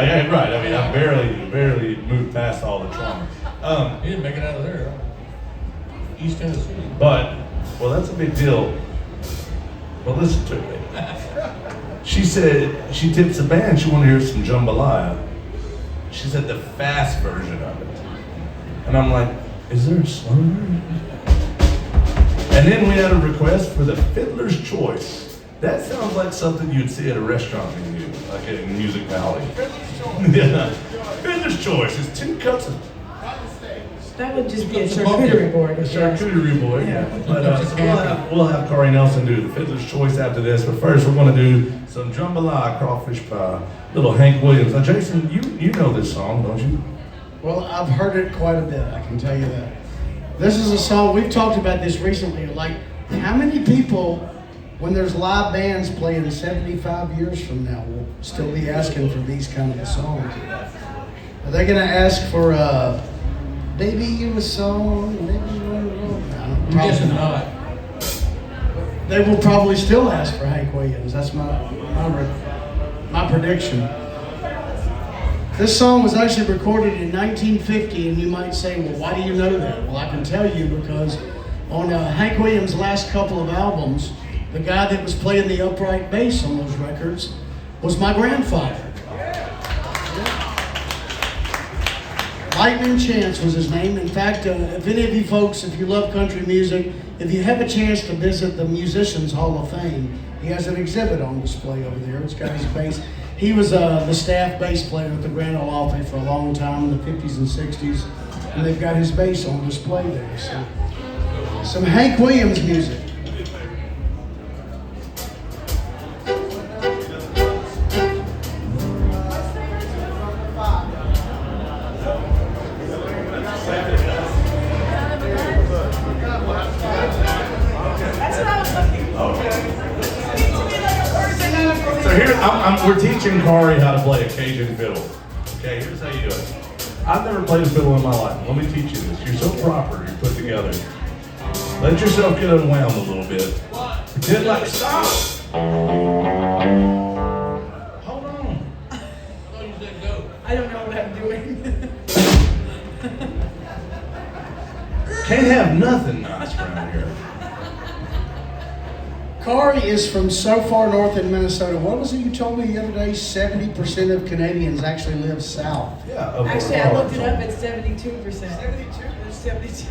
yeah, right. I mean, I barely moved past all the trauma. He didn't make it out of there. East Tennessee. But, well, that's a big deal. Well, listen to me. She said she tips the band. She wanted to hear some jambalaya. She said the fast version of it. And I'm like, is there a slow version? And then we had a request for the Fiddler's Choice. That sounds like something you'd see at a restaurant near you, like in Music Valley. Yeah. Fiddler's Choice is 2 cups of... That would just be a charcuterie board. A charcuterie board, yeah. But we'll have Kari Nelson do the Fiddler's Choice after this. But first, we're going to do some jambalaya crawfish pie. Little Hank Williams. Now, Jason, you know this song, don't you? Well, I've heard it quite a bit, I can tell you that. This is a song, we've talked about this recently, like how many people, when there's live bands playing 75 years from now, will still be asking for these kind of songs? Are they going to ask for Baby You a Song? Maybe you want to roll? No, probably not. They will probably still ask for Hank Williams. That's my prediction. This song was actually recorded in 1950, and you might say, well, why do you know that? Well, I can tell you because on Hank Williams' last couple of albums, the guy that was playing the upright bass on those records was my grandfather. Lightning Chance was his name. In fact, if any of you folks, if you love country music, if you have a chance to visit the Musicians Hall of Fame, he has an exhibit on display over there. It's got his bass. He was the staff bass player at the Grand Ole Opry for a long time in the 50s and 60s, and they've got his bass on display there. So, some Hank Williams music. We're teaching Kari how to play a Cajun fiddle. Okay, here's how you do it. I've never played a fiddle in my life. Let me teach you this. You're so proper, you're put together. Let yourself get unwound a little bit. Pretend like, stop! Hold on. I don't know what I'm doing. Can't have nothing nice around here. Kari is from so far north in Minnesota. What was it you told me the other day? 70% of Canadians actually live south. Yeah. Actually, I looked it up at 72%. 72%?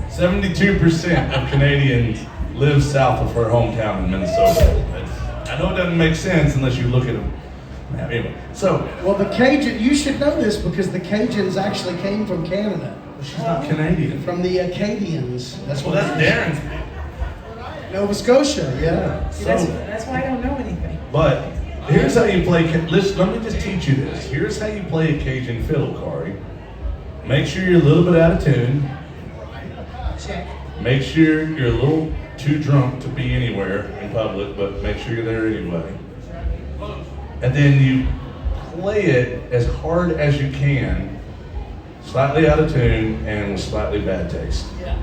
72% of Canadians live south of her hometown in Minnesota. I know it doesn't make sense unless you look at them. Anyway, so. Well, the Cajun, you should know this because the Cajuns actually came from Canada. She's not Canadian. From the Acadians. That's Darren's. Nova Scotia, yeah. See, that's why I don't know anything. But here's how you play. Listen, let me just teach you this. Here's how you play a Cajun fiddle, Kari. Make sure you're a little bit out of tune. Check. Make sure you're a little too drunk to be anywhere in public, but make sure you're there anyway. And then you play it as hard as you can, slightly out of tune and with slightly bad taste. Yeah,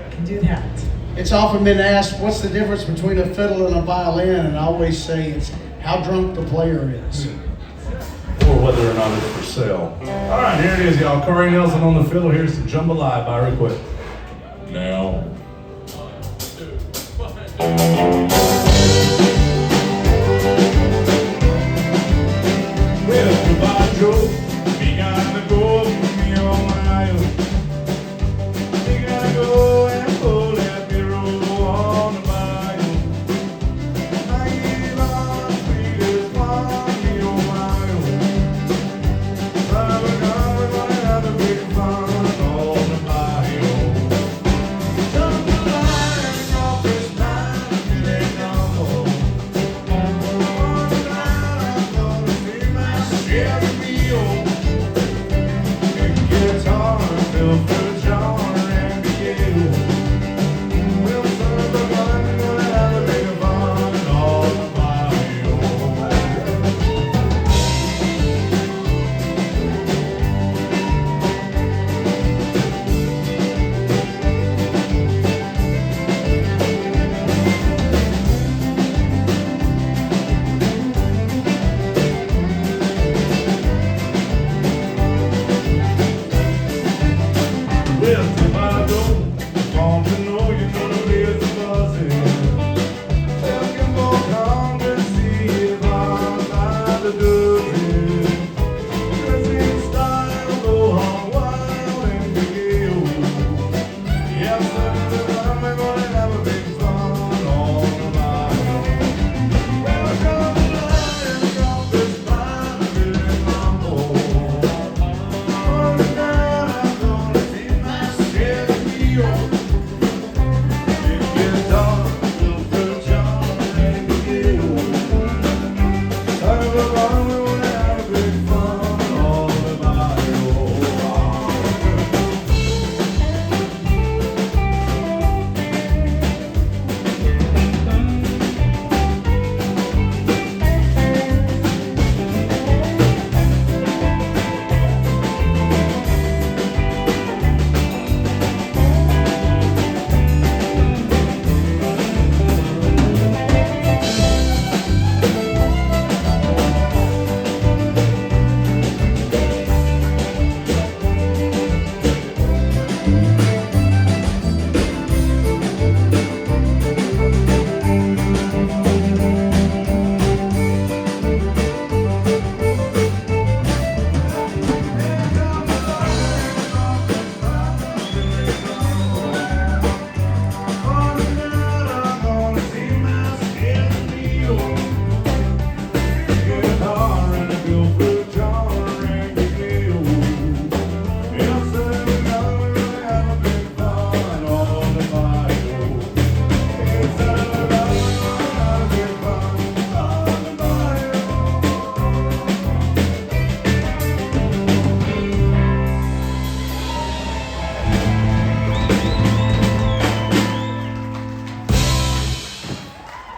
I can do that. It's often been asked, what's the difference between a fiddle and a violin? And I always say it's how drunk the player is. Or whether or not it's for sale. All right, here it is, y'all. Kari Nelson on the fiddle. Here's the Jambalaya by request. Now. Well, goodbye, Joe. We got to go from here on out. We gotta go and pull that mirror on the bayou. I give our sweetest mommy, oh my, oh. We're gonna have a big fun on the bayou. Jambalaya and crawfish pie, till they come home. On the ground, I'm gonna see my Chevy meal. Pick a guitar and fill for a jar.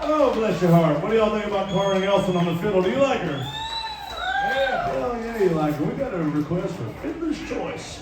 Oh, bless your heart. What do y'all think about Kari Nelson on the fiddle? Do you like her? Yeah. Hell yeah, you like her. We got a request for Fiddler's Choice.